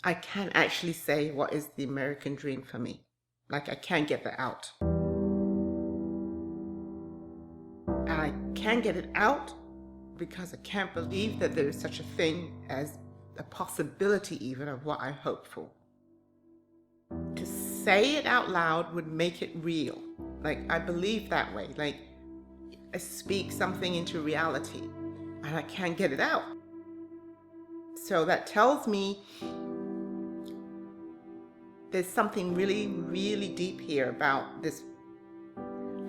I can't actually say what is the American dream for me. Like, I can't get that out. And I can't get it out because I can't believe that there is such a thing as a possibility even of what I hope for. To say it out loud would make it real. Like, I believe that way. Like, I speak something into reality and I can't get it out. So that tells me there's something really, really deep here about this.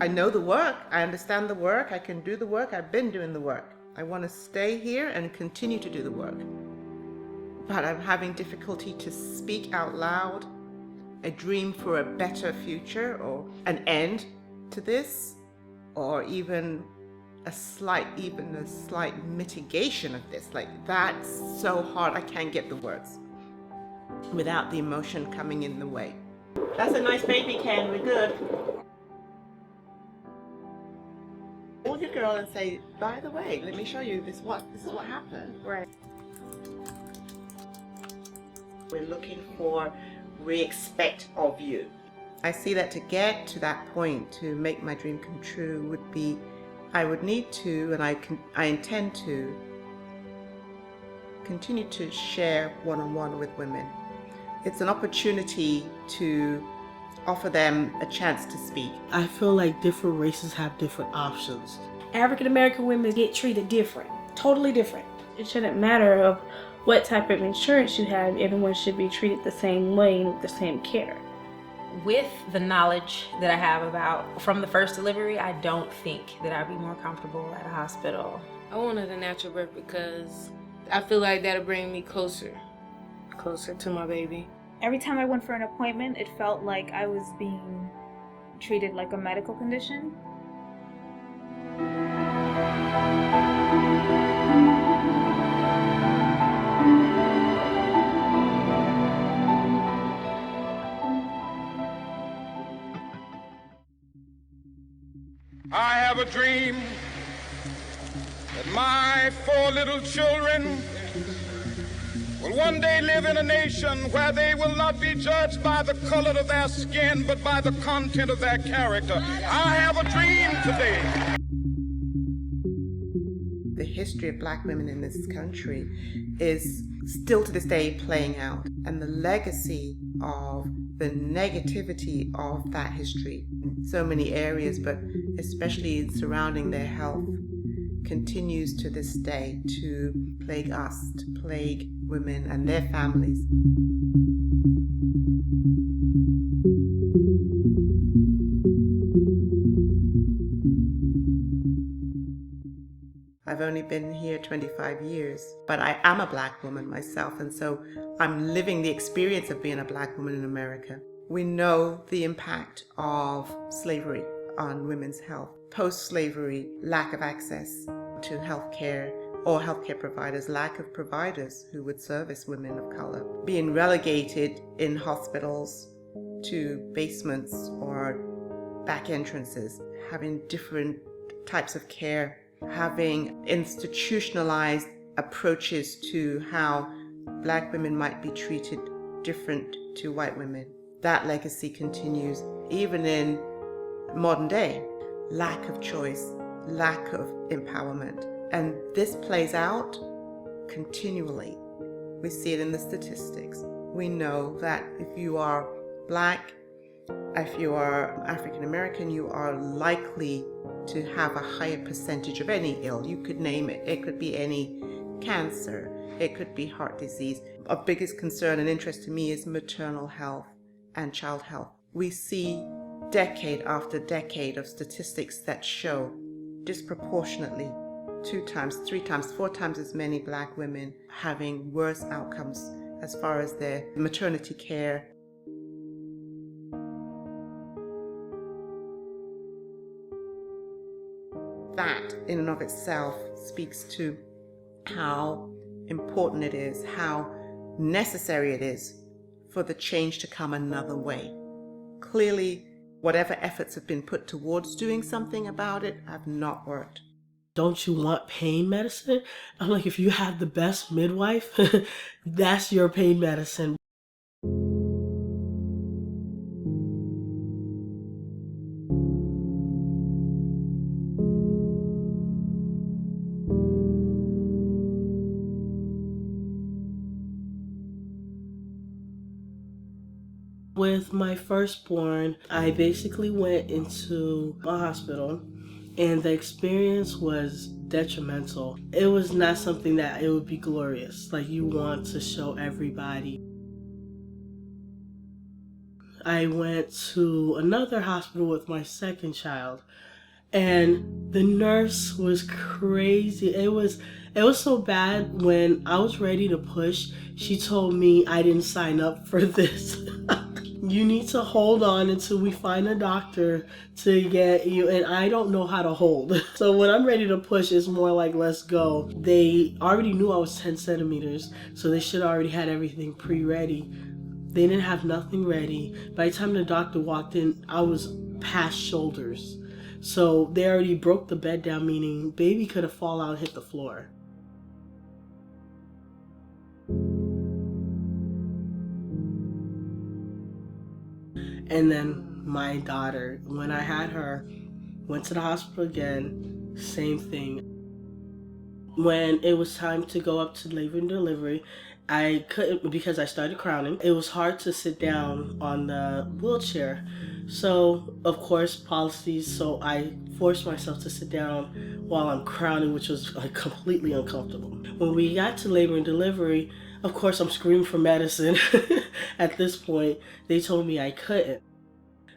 I know the work, I understand the work, I can do the work, I've been doing the work. I want to stay here and continue to do the work. But I'm having difficulty to speak out loud a dream for a better future or an end to this, or even a slight mitigation of this. Like, that's so hard, I can't get the words without the emotion coming in the way. That's a nice baby can, we're good. Hold your girl and say, by the way, let me show you this is what happened. Right. We're looking for, we expect of you. I see that to get to that point, to make my dream come true, would be, I would need to, and I intend to continue to share one-on-one with women. It's an opportunity to offer them a chance to speak. I feel like different races have different options. African American women get treated different, totally different. It shouldn't matter of what type of insurance you have, everyone should be treated the same way and with the same care. With the knowledge that I have about from the first delivery, I don't think that I'd be more comfortable at a hospital. I wanted a natural birth because I feel like that'll bring me closer to my baby. Every time I went for an appointment, it felt like I was being treated like a medical condition. I have a dream that my 4 little children will one day live in a nation where they will not be judged by the color of their skin, but by the content of their character. I have a dream today. The history of Black women in this country is still to this day playing out, and the legacy of the negativity of that history in so many areas, but especially surrounding their health, continues to this day to plague us, to plague women and their families. I've only been here 25 years, but I am a Black woman myself, and so I'm living the experience of being a Black woman in America. We know the impact of slavery on women's health. Post-slavery, lack of access to healthcare or healthcare providers, lack of providers who would service women of color, being relegated in hospitals to basements or back entrances, having different types of care, having institutionalized approaches to how Black women might be treated different to white women. That legacy continues even in modern day. Lack of choice, lack of empowerment. And this plays out continually. We see it in the statistics. We know that if you are Black, if you are African American, you are likely to have a higher percentage of any ill. You could name it. It could be any cancer. It could be heart disease. Of biggest concern and interest to me is maternal health and child health. We see decade after decade of statistics that show disproportionately 2 times, 3 times, 4 times as many Black women having worse outcomes as far as their maternity care. That in and of itself speaks to how important it is, how necessary it is for the change to come another way. Clearly, whatever efforts have been put towards doing something about it have not worked. Don't you want pain medicine? I'm like, if you have the best midwife, that's your pain medicine. With my firstborn, I basically went into a hospital and the experience was detrimental. It was not something that it would be glorious, like you want to show everybody. I went to another hospital with my second child and the nurse was crazy. It was so bad when I was ready to push, she told me I didn't sign up for this. You need to hold on until we find a doctor to get you, and I don't know how to hold. So when I'm ready to push, it's more like, let's go. They already knew I was 10 centimeters, so they should already had everything pre-ready. They didn't have nothing ready. By the time the doctor walked in, I was past shoulders. So they already broke the bed down, meaning baby could have fallen out and hit the floor. And then my daughter, when I had her, went to the hospital again, same thing. When it was time to go up to labor and delivery, I couldn't because I started crowning. It was hard to sit down on the wheelchair. So, of course, policies, so I forced myself to sit down while I'm crowning, which was like completely uncomfortable. When we got to labor and delivery, of course, I'm screaming for medicine. At this point, they told me I couldn't.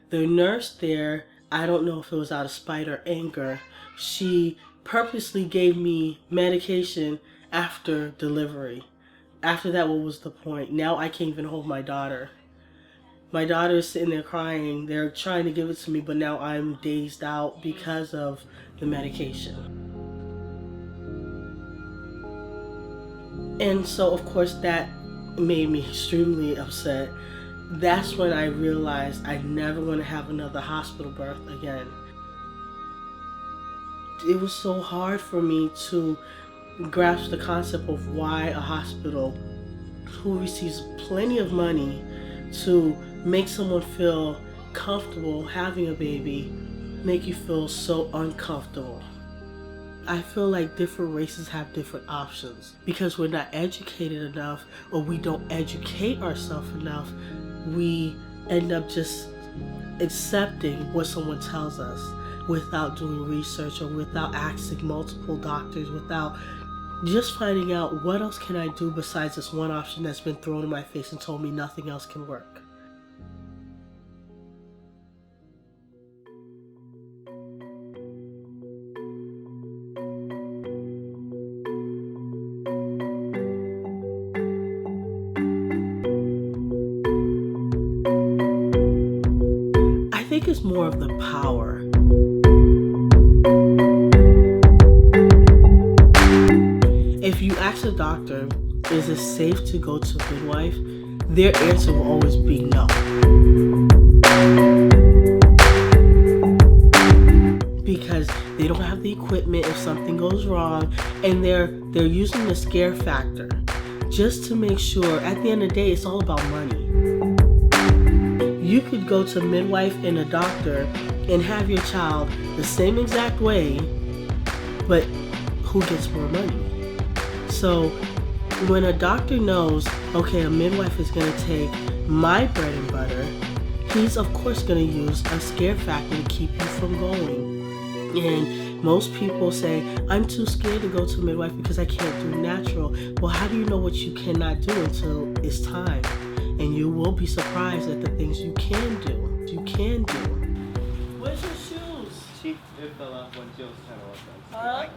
The nurse there, I don't know if it was out of spite or anger, she purposely gave me medication after delivery. After that, what was the point? Now I can't even hold my daughter. My daughter is sitting there crying. They're trying to give it to me, but now I'm dazed out because of the medication. And so, of course, that made me extremely upset. That's when I realized I never want to have another hospital birth again. It was so hard for me to grasp the concept of why a hospital who receives plenty of money to make someone feel comfortable having a baby, make you feel so uncomfortable. I feel like different races have different options because we're not educated enough or we don't educate ourselves enough. We end up just accepting what someone tells us without doing research or without asking multiple doctors, without just finding out what else can I do besides this one option that's been thrown in my face and told me nothing else can work. I think it's more of the power. If you ask a doctor, is it safe to go to a midwife? Their answer will always be no. Because they don't have the equipment if something goes wrong, and they're using the scare factor just to make sure. At the end of the day, it's all about money. You could go to a midwife and a doctor and have your child the same exact way, but who gets more money? So when a doctor knows, okay, a midwife is going to take my bread and butter, he's of course going to use a scare factor to keep you from going. And most people say, I'm too scared to go to a midwife because I can't do natural. Well, how do you know what you cannot do until it's time? And you will be surprised at the things you can do. You can do. Where's your shoes? It fell off when Jill was trying to walk Huh?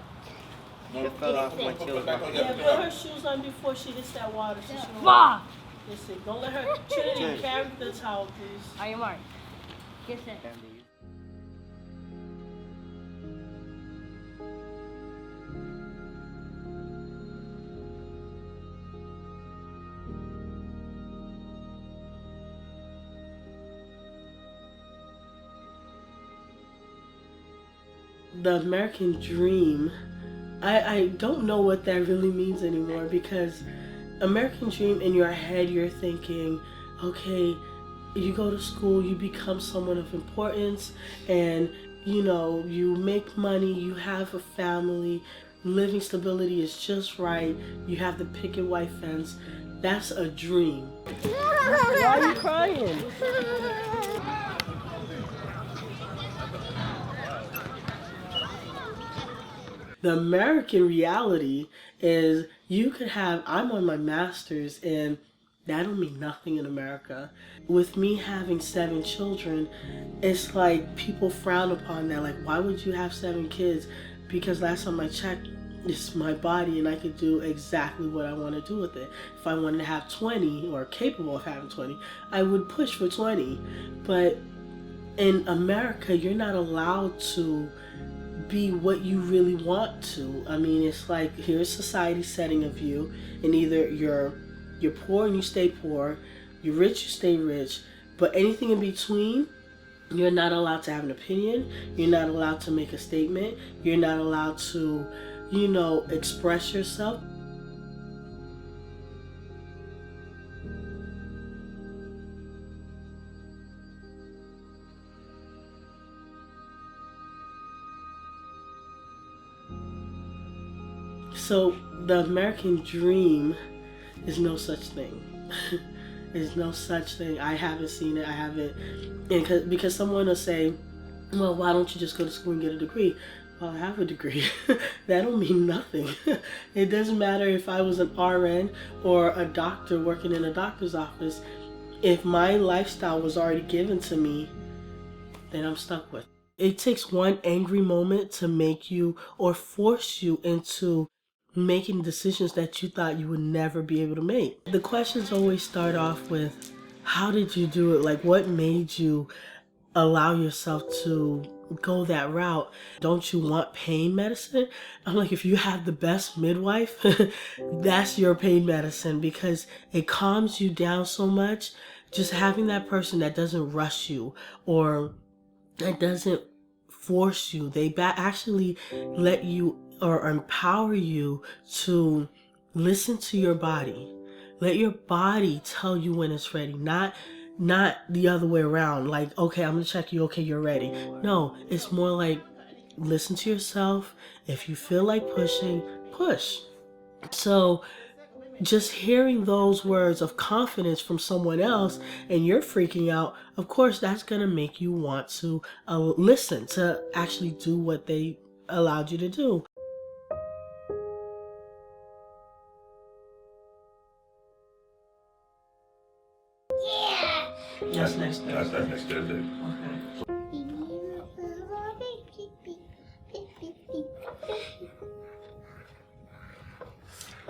It fell off when Jill was walking. Yeah, put her shoes on before she hits that water. So she won't. Listen, don't let her. Trinity, carry the towel, please. Are you marked? Get set. The American dream, I don't know what that really means anymore, because American dream, in your head you're thinking, okay, you go to school, you become someone of importance, and you make money, you have a family, living stability is just right, you have the picket white fence. That's a dream. Why are you crying? The American reality is you could have, I'm on my master's and that don't mean nothing in America. With me having 7 children, it's like people frown upon that. Like, why would you have 7 kids? Because last time I checked, it's my body and I could do exactly what I want to do with it. If I wanted to have 20 or capable of having 20, I would push for 20. But in America, you're not allowed to be what you really want to. I mean, it's like, here's society setting of you, and either you're poor and you stay poor, you're rich, you stay rich, but anything in between, you're not allowed to have an opinion, you're not allowed to make a statement, you're not allowed to, express yourself. So the American dream is no such thing. There's no such thing. I haven't seen it. I haven't. And because someone will say, well, why don't you just go to school and get a degree? Well, I have a degree. That don't mean nothing. It doesn't matter if I was an RN or a doctor working in a doctor's office. If my lifestyle was already given to me, then I'm stuck with it. It takes one angry moment to make you or force you into making decisions that you thought you would never be able to make. The questions always start off with, how did you do it? Like, what made you allow yourself to go that route? Don't you want pain medicine? I'm like, if you have the best midwife, that's your pain medicine, because it calms you down so much. Just having that person that doesn't rush you or that doesn't force you. They actually let you or empower you to listen to your body. Let your body tell you when it's ready, not the other way around. Like, okay, I'm gonna check you, okay, you're ready. No, it's more like, listen to yourself. If you feel like pushing, push. So just hearing those words of confidence from someone else and you're freaking out, of course, that's gonna make you want to listen, to actually do what they allowed you to do. That's next Thursday. That's next Thursday. Okay.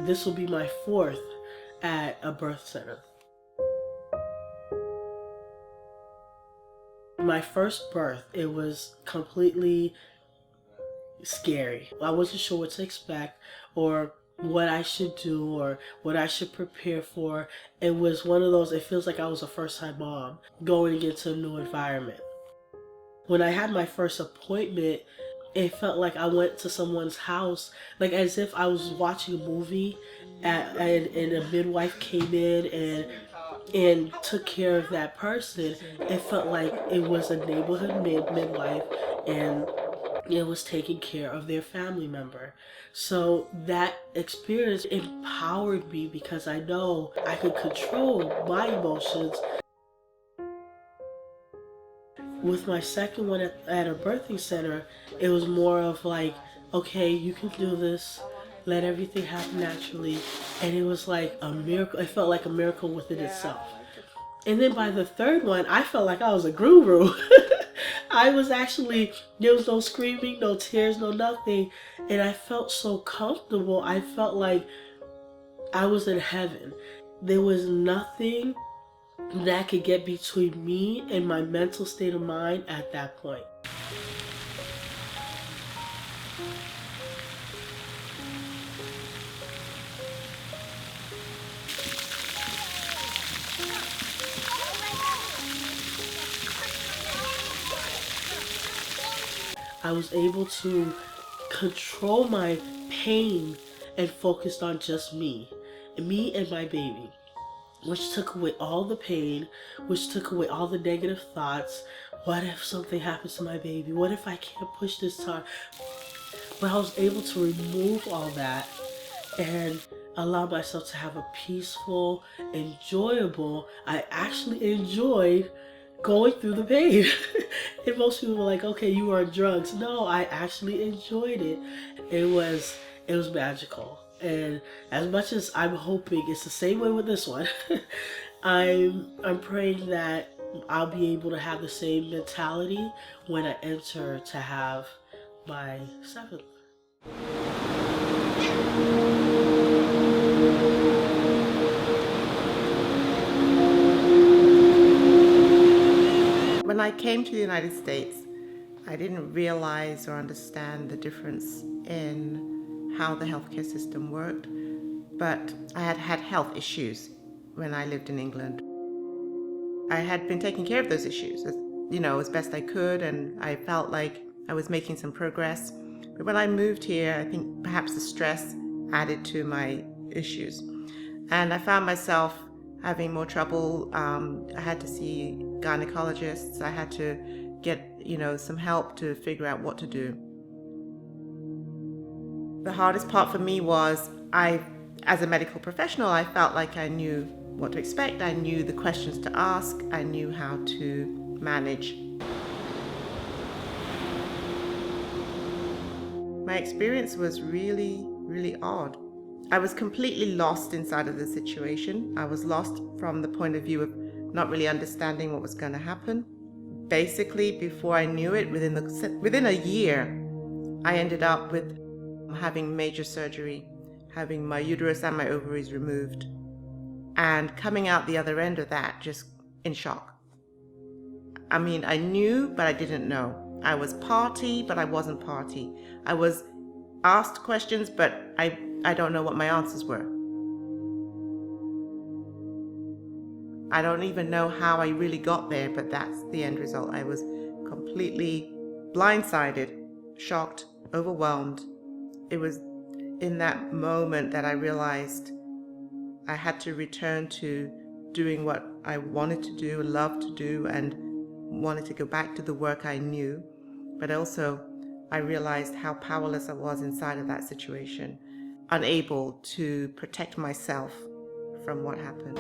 This will be my 4th at a birth center. My first birth, it was completely scary. I wasn't sure what to expect or what I should do or what I should prepare for. It was one of those, it feels like I was a first-time mom going into a new environment. When I had my first appointment, it felt like I went to someone's house, like as if I was watching a movie and a midwife came in and took care of that person. It felt like it was a neighborhood midwife and it was taking care of their family member. So that experience empowered me because I know I could control my emotions. With my second one at a birthing center, it was more of like, okay, you can do this. Let everything happen naturally. And it was like a miracle. It felt like a miracle within itself. And then by the third one, I felt like I was a guru. I was actually, there was no screaming, no tears, no nothing. And I felt so comfortable. I felt like I was in heaven. There was nothing that could get between me and my mental state of mind at that point. I was able to control my pain and focused on just me and my baby, which took away all the pain, which took away all the negative thoughts. What if something happens to my baby? What if I can't push this time? But I was able to remove all that and allow myself to have a peaceful, enjoyable, I actually enjoyed going through the pain. And most people were like, okay, you were on drugs. No, I actually enjoyed it. It was magical. And as much as I'm hoping it's the same way with this one, I'm praying that I'll be able to have the same mentality when I enter to have my seventh. When I came to the United States, I didn't realize or understand the difference in how the healthcare system worked, but I had had health issues when I lived in England. I had been taking care of those issues, as best I could, and I felt like I was making some progress. But when I moved here, I think perhaps the stress added to my issues. And I found myself having more trouble. I had to see gynecologists. I had to get, some help to figure out what to do. The hardest part for me was as a medical professional, I felt like I knew what to expect. I knew the questions to ask. I knew how to manage. My experience was really, really odd. I was completely lost inside of the situation. I was lost from the point of view of not really understanding what was going to happen. Basically, before I knew it, within a year, I ended up with having major surgery, having my uterus and my ovaries removed, and coming out the other end of that just in shock. I mean, I knew, but I didn't know. I was party, but I wasn't party. I was asked questions, but I don't know what my answers were. I don't even know how I really got there, but that's the end result. I was completely blindsided, shocked, overwhelmed. It was in that moment that I realized I had to return to doing what I wanted to do, loved to do, and wanted to go back to the work I knew. But also, I realized how powerless I was inside of that situation, unable to protect myself from what happened.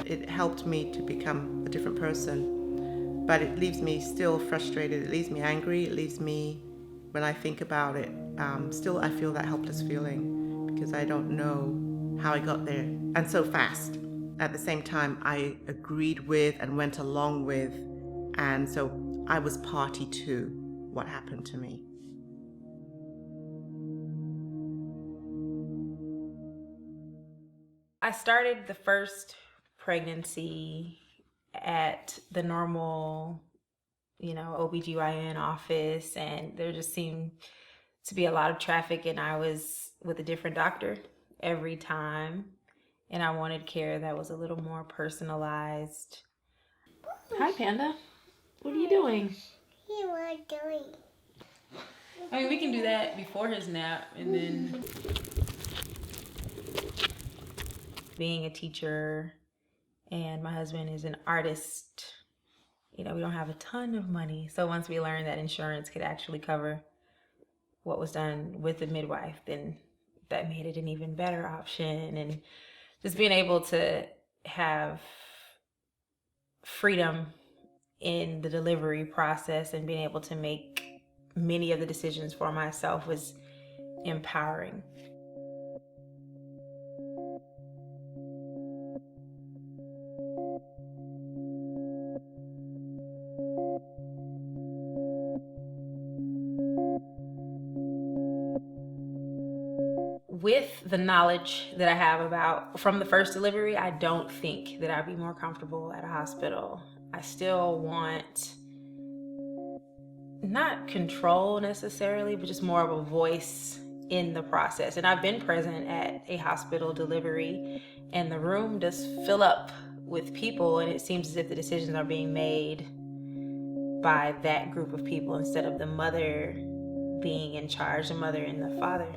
It helped me to become a different person, but it leaves me still frustrated. It leaves me angry. It leaves me, when I think about it, still I feel that helpless feeling because I don't know how I got there, and so fast. At the same time, I agreed with and went along with, and so I was party to what happened to me. I started the first pregnancy at the normal, OBGYN office, and there just seemed to be a lot of traffic, and I was with a different doctor every time, and I wanted care that was a little more personalized. Hi, Panda. What are you doing? I mean, we can do that before his nap, and then being a teacher, and my husband is an artist. We don't have a ton of money. So once we learned that insurance could actually cover what was done with the midwife, then that made it an even better option. And just being able to have freedom in the delivery process and being able to make many of the decisions for myself was empowering. With the knowledge that I have from the first delivery, I don't think that I'd be more comfortable at a hospital. I still want not control necessarily, but just more of a voice in the process. And I've been present at a hospital delivery, and the room does fill up with people, and it seems as if the decisions are being made by that group of people instead of the mother being in charge, the mother and the father.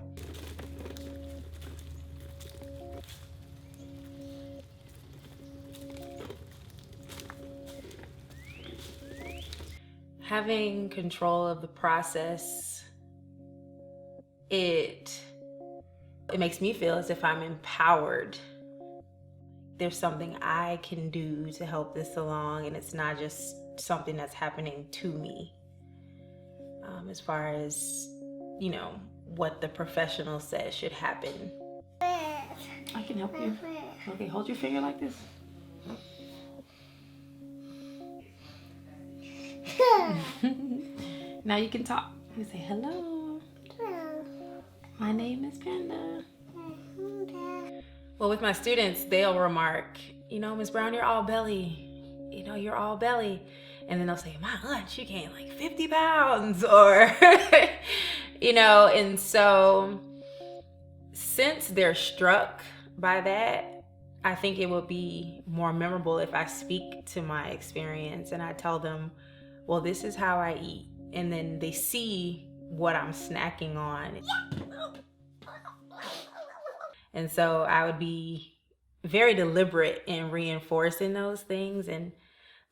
Having control of the process it makes me feel as if I'm empowered. There's something I can do to help this along, and it's not just something that's happening to me. As far as, what the professional says should happen. I can help you. Okay, hold your finger like this. Now you can talk. You say hello. My name is Panda. Well, with my students, they'll remark, Ms. Brown, you're all belly. You're all belly. And then they'll say, my aunt, she gained like 50 pounds or, and so since they're struck by that, I think it would be more memorable if I speak to my experience and I tell them, well, this is how I eat. And then they see what I'm snacking on. And so I would be very deliberate in reinforcing those things and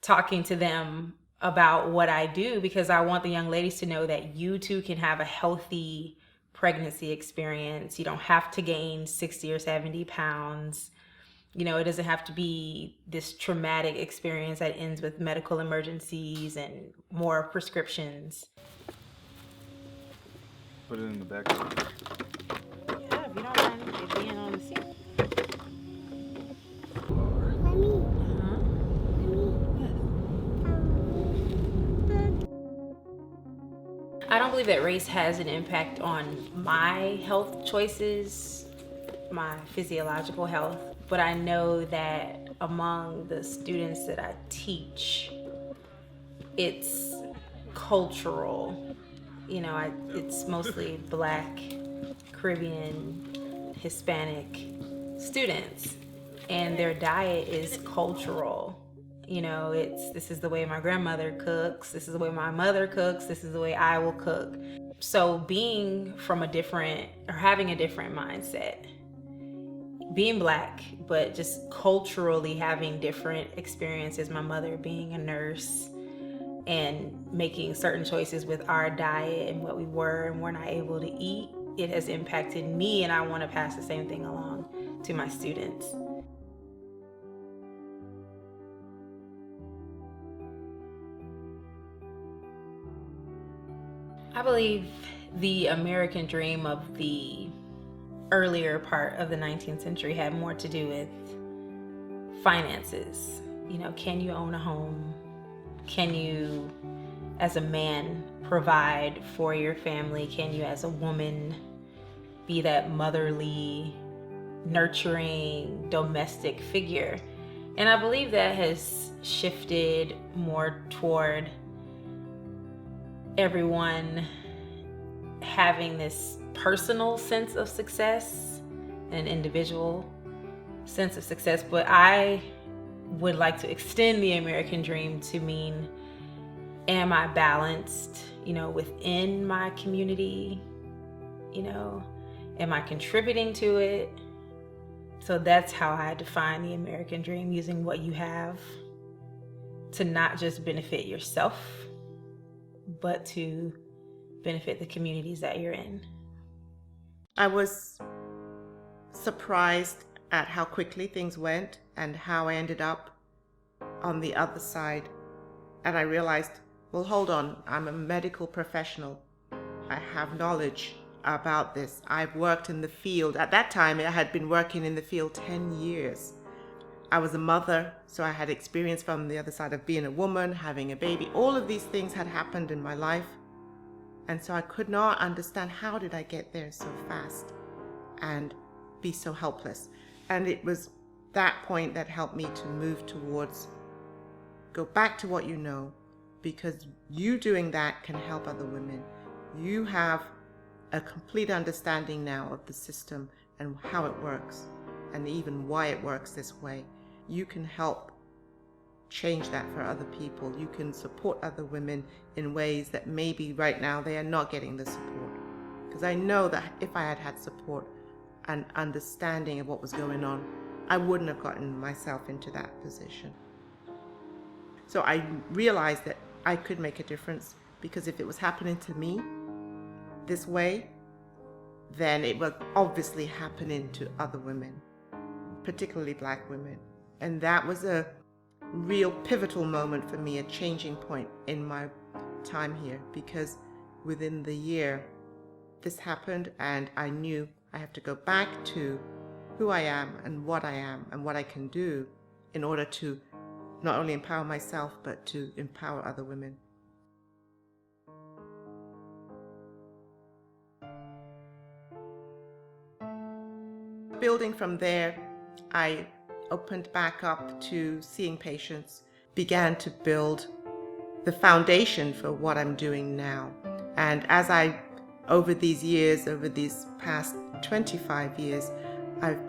talking to them about what I do, because I want the young ladies to know that you too can have a healthy pregnancy experience. You don't have to gain 60 or 70 pounds. It doesn't have to be this traumatic experience that ends with medical emergencies and more prescriptions. Put it in the back. Yeah, if you don't mind it being on the seat. I don't believe that race has an impact on my health choices, my physiological health, but I know that among the students that I teach, it's cultural. It's mostly Black, Caribbean, Hispanic students, and their diet is cultural. This is the way my grandmother cooks, this is the way my mother cooks, this is the way I will cook. So being from having a different mindset, being Black, but just culturally having different experiences, my mother being a nurse and making certain choices with our diet and what we were and were not able to eat, it has impacted me, and I want to pass the same thing along to my students. I believe the American dream of the earlier part of the 19th century had more to do with finances. Can you own a home? Can you, as a man, provide for your family? Can you, as a woman, be that motherly, nurturing, domestic figure? And I believe that has shifted more toward everyone having this personal sense of success, an individual sense of success. But I would like to extend the American dream to mean, am I balanced, within my community? Am I contributing to it? So that's how I define the American dream, using what you have to not just benefit yourself, but to benefit the communities that you're in. I was surprised at how quickly things went and how I ended up on the other side. And I realized, well, hold on, I'm a medical professional. I have knowledge about this. I've worked in the field. At that time, I had been working in the field 10 years. I was a mother, so I had experience from the other side of being a woman, having a baby. All of these things had happened in my life. And so I could not understand, how did I get there so fast and be so helpless? And it was that point that helped me to move towards, go back to what you know, because you doing that can help other women. You have a complete understanding now of the system and how it works, and even why it works this way. You can help change that for other people. You can support other women in ways that maybe right now they are not getting the support. Because I know that if I had had support and understanding of what was going on, I wouldn't have gotten myself into that position. So I realized that I could make a difference, because if it was happening to me this way, then it was obviously happening to other women, particularly Black women. And that was a real pivotal moment for me, a changing point in my time here, because within the year this happened, and I knew I have to go back to who I am and what I can do in order to not only empower myself, but to empower other women. Building from there, I opened back up to seeing patients, began to build the foundation for what I'm doing now. And as over these past 25 years, I've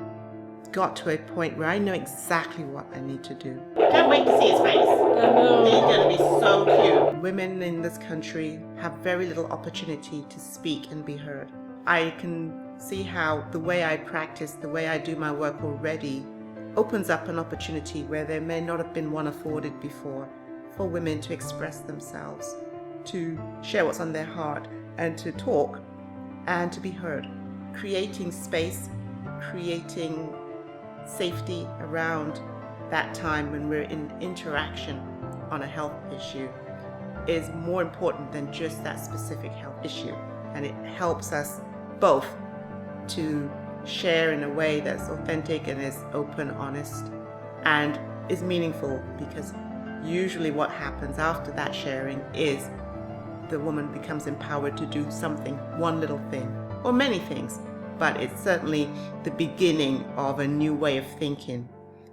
got to a point where I know exactly what I need to do. Can't wait to see his face. He's going to be so cute. Women in this country have very little opportunity to speak and be heard. I can see how the way I practice, the way I do my work already opens up an opportunity where there may not have been one afforded before for women to express themselves, to share what's on their heart, and to talk and to be heard. Creating space, creating safety around that time when we're in interaction on a health issue is more important than just that specific health issue. And it helps us both to share in a way that's authentic and is open, honest, and is meaningful, because usually what happens after that sharing is the woman becomes empowered to do something, one little thing, or many things, but it's certainly the beginning of a new way of thinking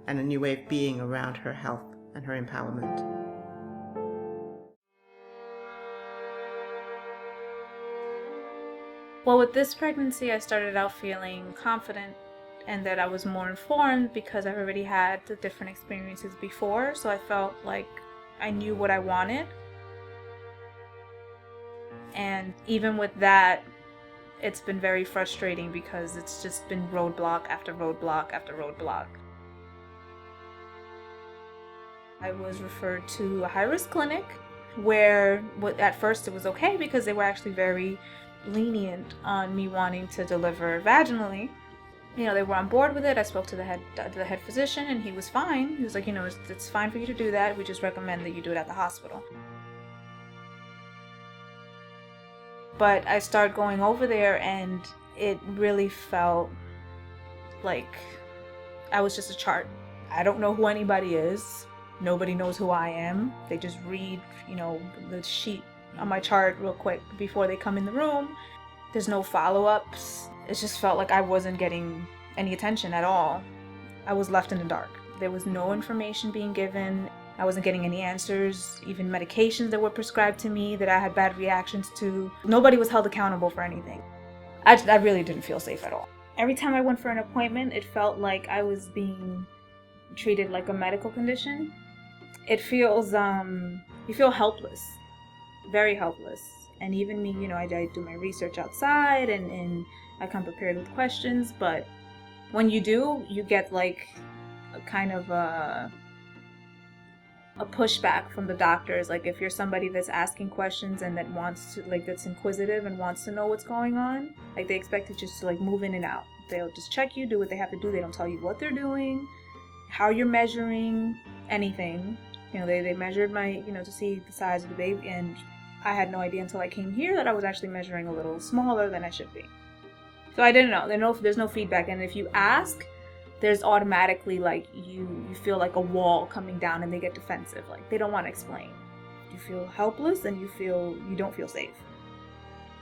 and a new way of being around her health and her empowerment. Well, with this pregnancy, I started out feeling confident and that I was more informed because I've already had the different experiences before. So I felt like I knew what I wanted. And even with that, it's been very frustrating because it's just been roadblock after roadblock after roadblock. I was referred to a high-risk clinic where at first it was okay because they were actually very lenient on me wanting to deliver vaginally. You know, they were on board with it. I spoke to the head physician and he was fine. He was like, it's fine for you to do that. We just recommend that you do it at the hospital. But I started going over there and it really felt like I was just a chart. I don't know who anybody is. Nobody knows who I am. They just read, the sheet on my chart real quick before they come in the room. There's no follow-ups. It just felt like I wasn't getting any attention at all. I was left in the dark. There was no information being given. I wasn't getting any answers, even medications that were prescribed to me that I had bad reactions to. Nobody was held accountable for anything. I really didn't feel safe at all. Every time I went for an appointment, it felt like I was being treated like a medical condition. It feels, you feel helpless, very helpless. And even me, I do my research outside and I come prepared with questions, but when you do, you get like a kind of a pushback from the doctors. Like if you're somebody that's asking questions and that wants to, that's inquisitive and wants to know what's going on, like they expect you just to move in and out. They'll just check you, do what they have to do. They don't tell you what they're doing, how you're measuring, anything. They measured my, to see the size of the baby, and I had no idea until I came here that I was actually measuring a little smaller than I should be. So I didn't know. There's no feedback, and if you ask, there's automatically you feel like a wall coming down, and they get defensive. They don't want to explain. You feel helpless, and you don't feel safe.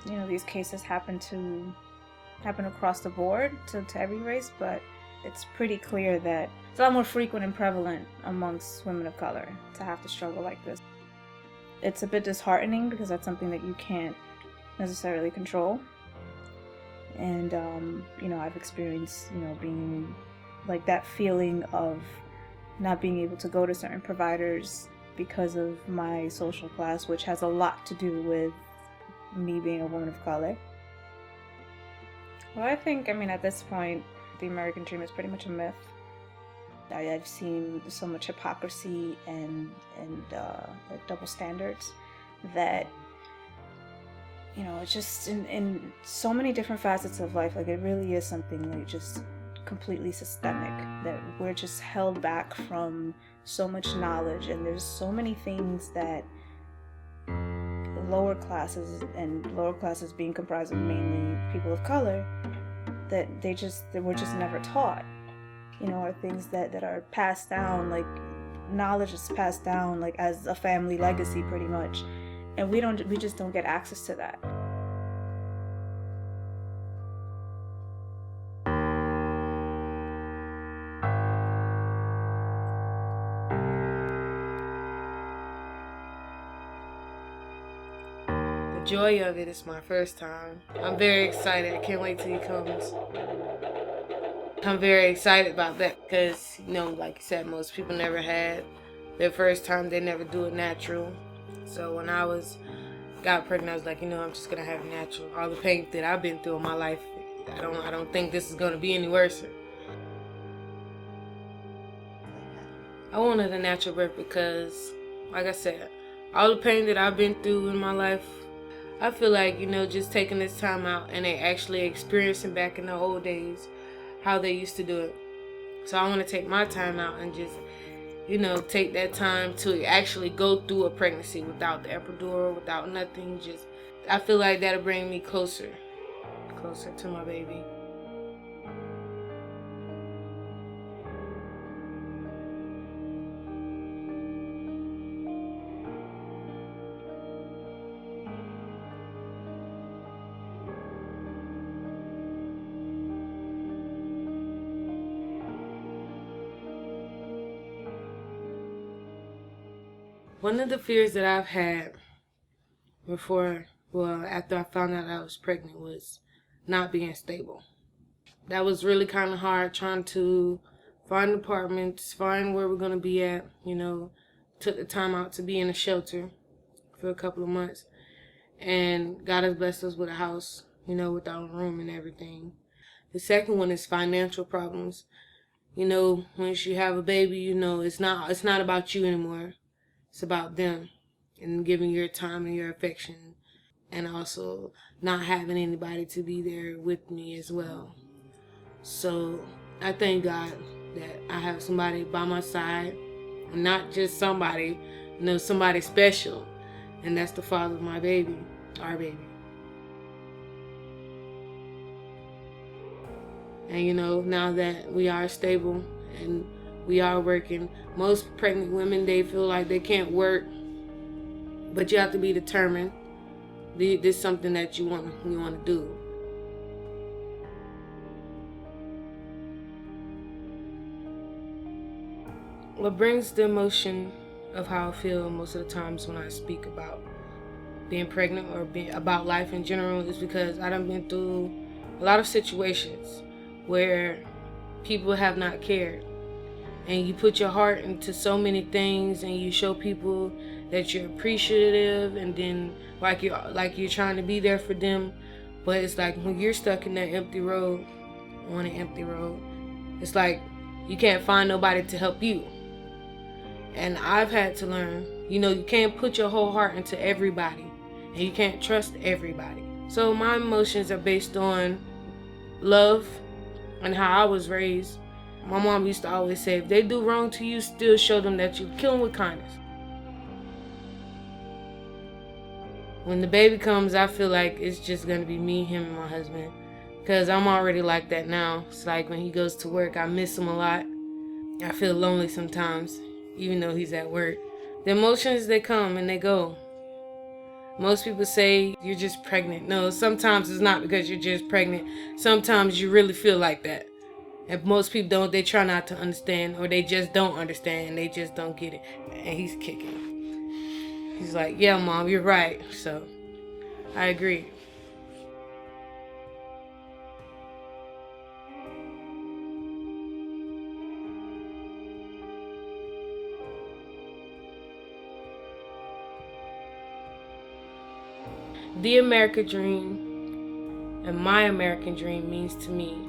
These cases happen across the board to every race, but it's pretty clear that it's a lot more frequent and prevalent amongst women of color to have to struggle like this. It's a bit disheartening because that's something that you can't necessarily control. And, I've experienced, being that feeling of not being able to go to certain providers because of my social class, which has a lot to do with me being a woman of color. Well, I think, at this point, the American dream is pretty much a myth. I've seen so much hypocrisy and double standards that you know, it's just in so many different facets of life. Like, it really is something like just completely systemic, that we're just held back from so much knowledge, and there's so many things that lower classes, and lower classes being comprised of mainly people of color, that we're just never taught, you know, are things that are passed down, like knowledge is passed down like as a family legacy pretty much, and we just don't get access to that. The joy of it is my first time. I'm very excited. I can't wait till he comes. I'm very excited about that because, you know, like you said, most people never had their first time. They never do it natural. So when I got pregnant, I was like, you know, I'm just gonna have it natural. All the pain that I've been through in my life, I don't think this is gonna be any worse. I wanted a natural birth because, like I said, all the pain that I've been through in my life, I feel like, you know, just taking this time out and they actually experiencing back in the old days how they used to do it. So I want to take my time out and just, you know, take that time to actually go through a pregnancy without the epidural, without nothing. Just, I feel like that'll bring me closer to my baby. One of the fears that I've had after I found out I was pregnant was not being stable. That was really kind of hard, trying to find apartments, find where we're going to be at, you know. Took the time out to be in a shelter for a couple of months. And God has blessed us with a house, you know, with our own room and everything. The second one is financial problems. You know, once you have a baby, you know, it's not about you anymore. It's about them and giving your time and your affection, and also not having anybody to be there with me as well. So I thank God that I have somebody by my side, and not just somebody, you know, somebody special, and that's the father of my baby, our baby. And you know, now that we are stable and we are working, most pregnant women, they feel like they can't work, but you have to be determined. This is something that you want to do. What brings the emotion of how I feel most of the times when I speak about being pregnant or about life in general is because I done been through a lot of situations where people have not cared. And you put your heart into so many things, and you show people that you're appreciative, and then like you're trying to be there for them. But it's like when you're stuck in that empty road, on an empty road, it's like you can't find nobody to help you. And I've had to learn, you know, you can't put your whole heart into everybody, and you can't trust everybody. So my emotions are based on love and how I was raised. My mom used to always say, if they do wrong to you, still show them that you kill them with kindness. When the baby comes, I feel like it's just going to be me, him, and my husband. Because I'm already like that now. It's like when he goes to work, I miss him a lot. I feel lonely sometimes, even though he's at work. The emotions, they come and they go. Most people say you're just pregnant. No, sometimes it's not because you're just pregnant. Sometimes you really feel like that. And most people don't, they try not to understand, or they just don't understand, and they just don't get it. And he's kicking. He's like, yeah, Mom, you're right. So, I agree. The American dream and my American dream means to me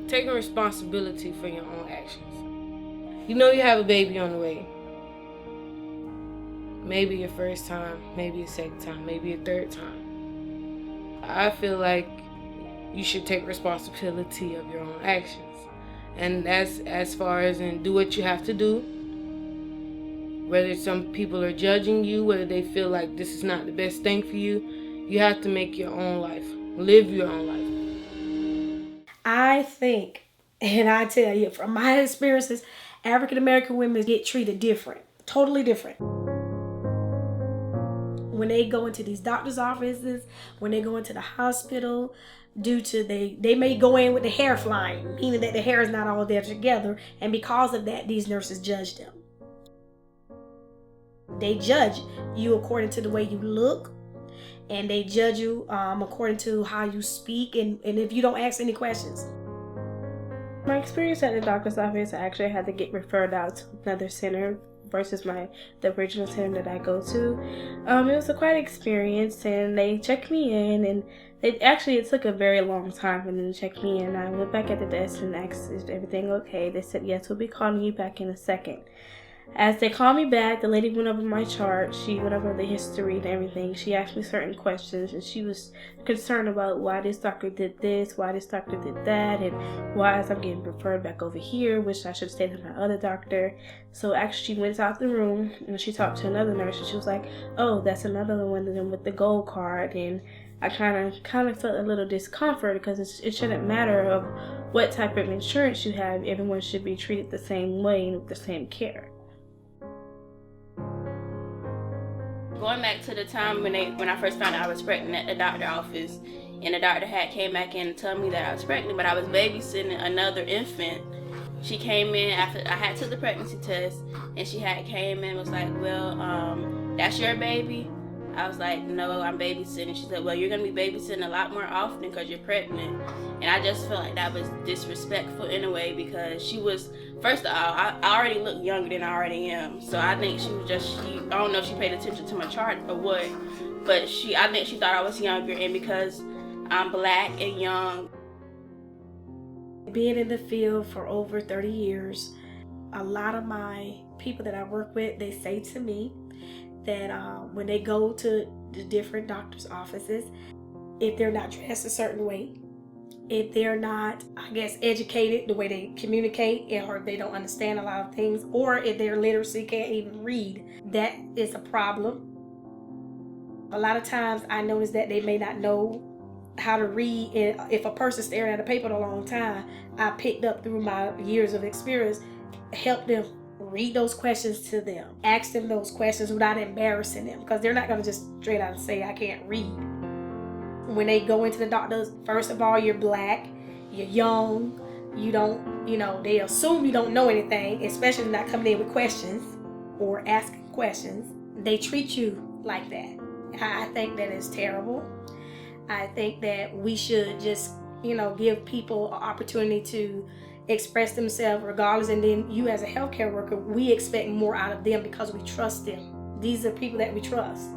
taking responsibility for your own actions. You know you have a baby on the way. Maybe your first time, maybe a second time, maybe a third time. I feel like you should take responsibility of your own actions. And that's as far as in do what you have to do. Whether some people are judging you, whether they feel like this is not the best thing for you, you have to make your own life. Live your own life. I think, and I tell you, from my experiences, African American women get treated different. Totally different. When they go into these doctor's offices, when they go into the hospital, due to they may go in with the hair flying, meaning that the hair is not all there together, and because of that, these nurses judge them. They judge you according to the way you look, and they judge you according to how you speak, and if you don't ask any questions. My experience at the doctor's office, I actually had to get referred out to another center versus the original center that I go to. It was a quite experience, and they checked me in, and it took a very long time for them to check me in. I went back at the desk and asked, is everything okay? They said, yes, we'll be calling you back in a second. As they called me back, the lady went over my chart. She went over the history and everything. She asked me certain questions, and she was concerned about why this doctor did this, why this doctor did that, and why I'm getting referred back over here, which I should have stayed with my other doctor. So actually she went out the room, and she talked to another nurse, and she was like, oh, that's another one of them with the gold card. And I kind of felt a little discomfort because it shouldn't matter of what type of insurance you have. Everyone should be treated the same way and with the same care. Going back to the time when I first found out I was pregnant at the doctor's office, and the doctor had came back in and told me that I was pregnant, but I was babysitting another infant. She came in after I had took the pregnancy test, and she had came in and was like, well, that's your baby? I was like, no, I'm babysitting. She said, well, you're going to be babysitting a lot more often because you're pregnant. And I just felt like that was disrespectful in a way, because she was, first of all, I already look younger than I already am. So I think she was I don't know if she paid attention to my chart or what, but I think she thought I was younger, and because I'm black and young. Being in the field for over 30 years, a lot of my people that I work with, they say to me that when they go to the different doctor's offices, if they're not dressed a certain way, if they're not, I guess, educated the way they communicate, or they don't understand a lot of things, or if their literacy can't even read, that is a problem. A lot of times I notice that they may not know how to read, and if a person's staring at a paper a long time, I picked up through my years of experience, help them read those questions to them, ask them those questions without embarrassing them, because they're not going to just straight out say, I can't read. When they go into the doctors, first of all, you're black, you're young, you don't, they assume you don't know anything, especially not coming in with questions or asking questions. They treat you like that. I think that is terrible. I think that we should just, give people an opportunity to express themselves regardless, and then you as a healthcare worker, we expect more out of them because we trust them. These are people that we trust.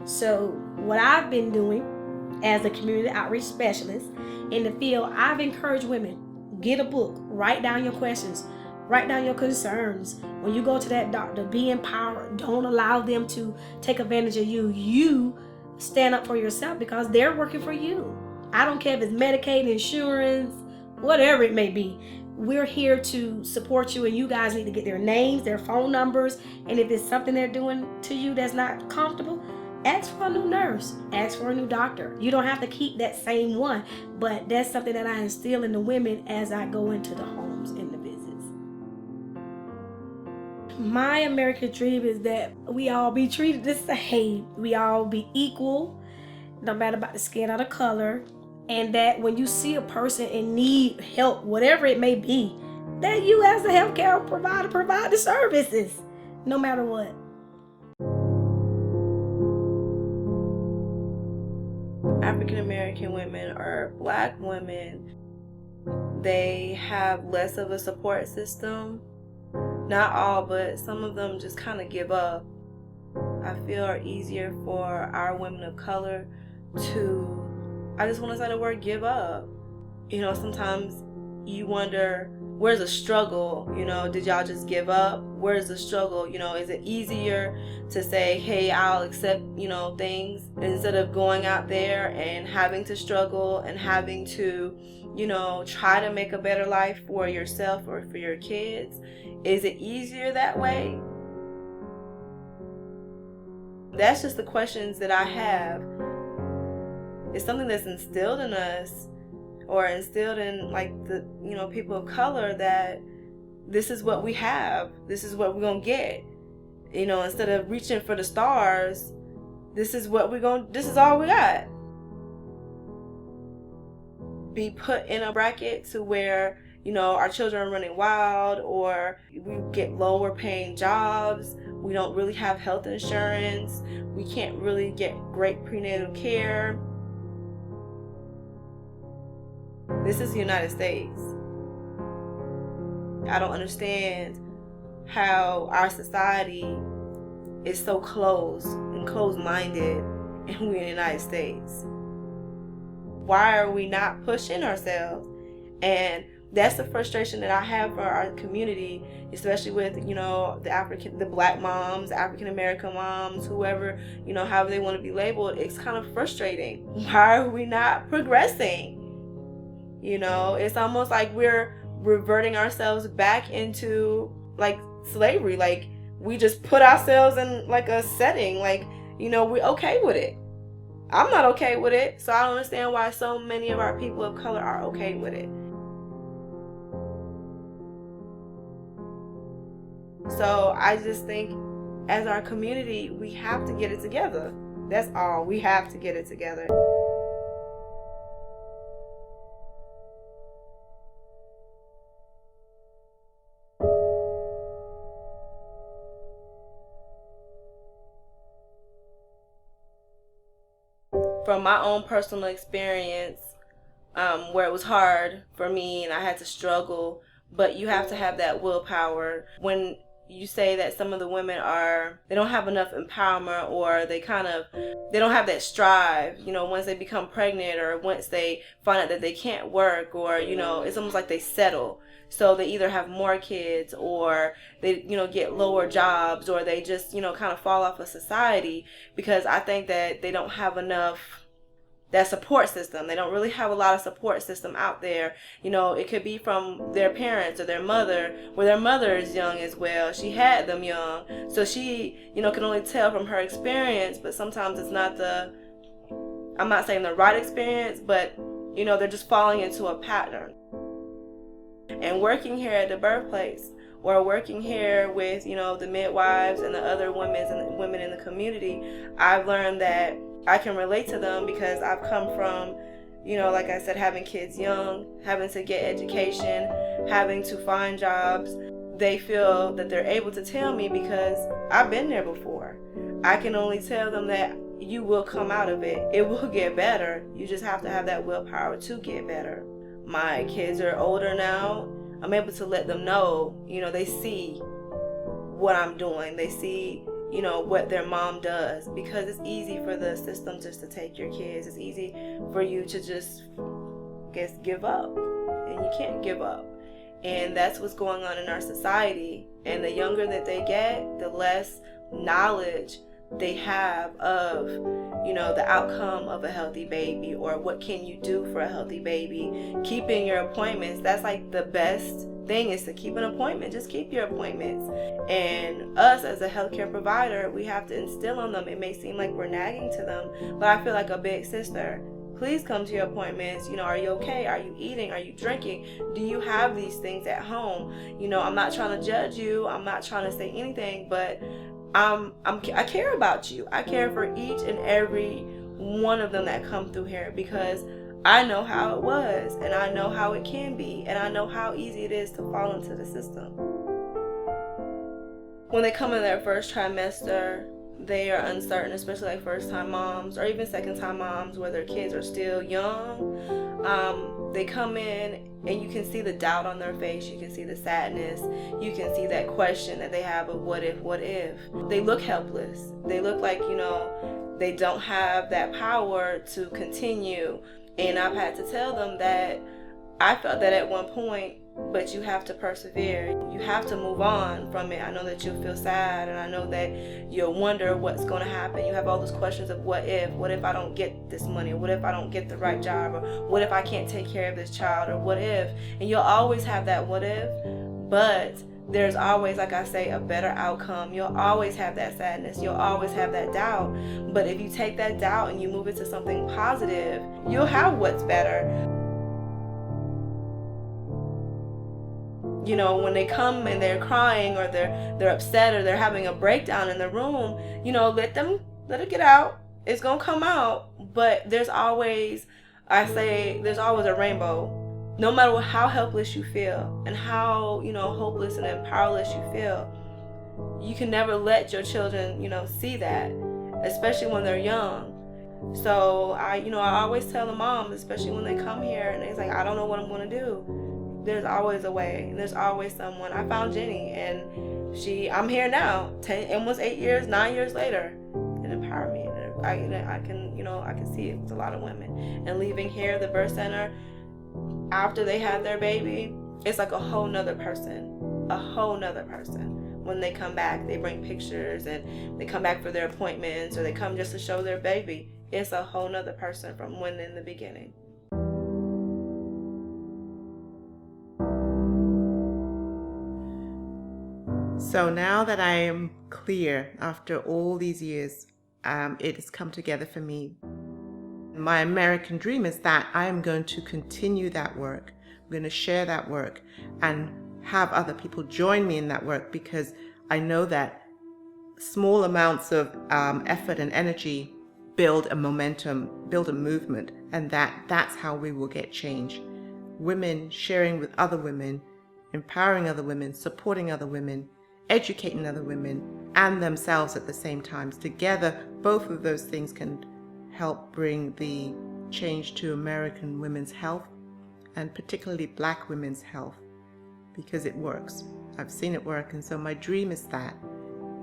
So what I've been doing as a community outreach specialist in the field, I've encouraged women, get a book, write down your questions, write down your concerns. When you go to that doctor, be empowered. Don't allow them to take advantage of you. You stand up for yourself because they're working for you. I don't care if it's Medicaid, insurance, whatever it may be. We're here to support you, and you guys need to get their names, their phone numbers, and if it's something they're doing to you that's not comfortable, ask for a new nurse, ask for a new doctor. You don't have to keep that same one, but that's something that I instill in the women as I go into the homes and the visits. My American dream is that we all be treated the same. We all be equal, no matter about the skin or the color. And that when you see a person in need, help, whatever it may be, that you as a healthcare provider provide the services, no matter what. African American women or Black women, they have less of a support system. Not all, but some of them just kind of give up. I feel it's easier for our women of color to, I just want to say the word give up. Sometimes you wonder, where's the struggle? You know, did y'all just give up? Where's the struggle? You know, is it easier to say, hey, I'll accept, you know, things, instead of going out there and having to struggle and having to, you know, try to make a better life for yourself or for your kids? Is it easier that way? That's just the questions that I have. It's something that's instilled in us, or instilled in, like, the, you know, people of color, that this is what we have, this is what we're gonna get. You know, instead of reaching for the stars, this is all we got. Be put in a bracket to where, you know, our children are running wild, or we get lower paying jobs, we don't really have health insurance, we can't really get great prenatal care. This is the United States. I don't understand how our society is so closed and closed-minded, and we're in the United States. Why are we not pushing ourselves? And that's the frustration that I have for our community, especially with, you know, the Black moms, African American moms, whoever, you know, however they want to be labeled. It's kind of frustrating. Why are we not progressing? You know, it's almost like we're reverting ourselves back into, like, slavery. Like, we just put ourselves in, like, a setting, like, you know, we're okay with it. I'm not okay with it, so I don't understand why so many of our people of color are okay with it. So I just think, as our community, we have to get it together. That's all. We have to get it together. From my own personal experience, where it was hard for me and I had to struggle, but you have to have that willpower. When you say that some of the women they don't have enough empowerment, or they don't have that strive, you know, once they become pregnant, or once they find out that they can't work, or, you know, it's almost like they settle. So they either have more kids, or they, you know, get lower jobs, or they just, you know, kind of fall off of society, because I think that they don't have enough, that support system. They don't really have a lot of support system out there. You know, it could be from their parents or their mother, where their mother is young as well. She had them young. So she, you know, can only tell from her experience, but sometimes it's not I'm not saying the right experience, but, you know, they're just falling into a pattern. And working here at the birthplace, or working here with, you know, the midwives and the other women in the community, I've learned that I can relate to them, because I've come from, you know, like I said, having kids young, having to get education, having to find jobs. They feel that they're able to tell me, because I've been there before. I can only tell them that you will come out of it. It will get better. You just have to have that willpower to get better. My kids are older now. I'm able to let them know, you know, they see what I'm doing. They see, you know, what their mom does, because it's easy for the system just to take your kids. It's easy for you to just, give up, and you can't give up. And that's what's going on in our society. And the younger that they get, the less knowledge they have of, you know, the outcome of a healthy baby, or what can you do for a healthy baby. Keeping your appointments, that's like the best thing, is to keep an appointment. Just keep your appointments. And us as a healthcare provider, we have to instill on them. It may seem like we're nagging to them, but I feel like a big sister. Please come to your appointments. You know, are you okay? Are you eating? Are you drinking? Do you have these things at home? You know, I'm not trying to judge you. I'm not trying to say anything, but I care about you. I care for each and every one of them that come through here, because I know how it was, and I know how it can be, and I know how easy it is to fall into the system. When they come in their first trimester, they are uncertain, especially like first-time moms, or even second-time moms where their kids are still young. They come in and you can see the doubt on their face. You can see the sadness. You can see that question that they have of what if? They look helpless. They look like, you know, they don't have that power to continue. And I've had to tell them that I felt that at one point, but you have to persevere. You have to move on from it. I know that you'll feel sad, and I know that you'll wonder what's going to happen. You have all those questions of what if I don't get this money, or what if I don't get the right job, or what if I can't take care of this child, or what if, and you'll always have that what if, but there's always, like I say, a better outcome. You'll always have that sadness. You'll always have that doubt. But if you take that doubt and you move it to something positive, you'll have what's better. You know, when they come and they're crying, or they're upset, or they're having a breakdown in the room, you know, let it get out. It's gonna come out. But there's always, I say, there's always a rainbow. No matter how helpless you feel and how, you know, hopeless and powerless you feel, you can never let your children, you know, see that, especially when they're young. So I always tell the moms, especially when they come here and they're like, I don't know what I'm gonna do. There's always a way, and there's always someone. I found Jenny, and I'm here now, 9 years later. It empowered me. I can see it with a lot of women. And leaving here, the birth center, after they have their baby, it's like a whole nother person. When they come back, they bring pictures, and they come back for their appointments, or they come just to show their baby. It's a whole nother person from when in the beginning. So now that I am clear after all these years, it has come together for me. My American dream is that I am going to continue that work. I'm going to share that work and have other people join me in that work, because I know that small amounts of effort and energy build a momentum, build a movement, and that's how we will get change. Women sharing with other women, empowering other women, supporting other women, educating other women and themselves at the same time. Together, both of those things can help bring the change to American women's health, and particularly Black women's health, because it works. I've seen it work, and so my dream is that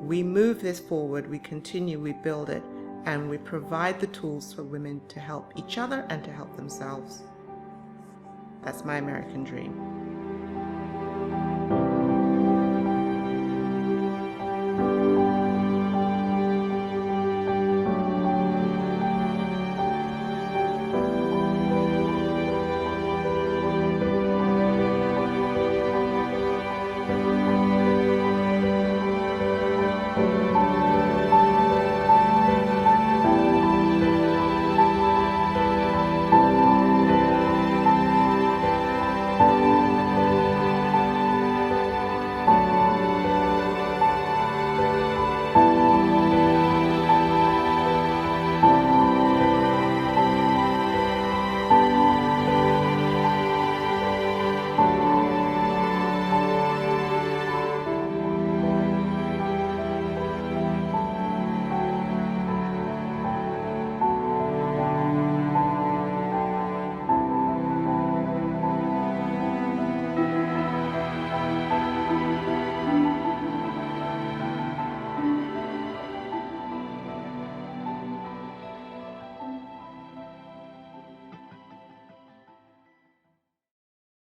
we move this forward, we continue, we build it, and we provide the tools for women to help each other and to help themselves. That's my American dream.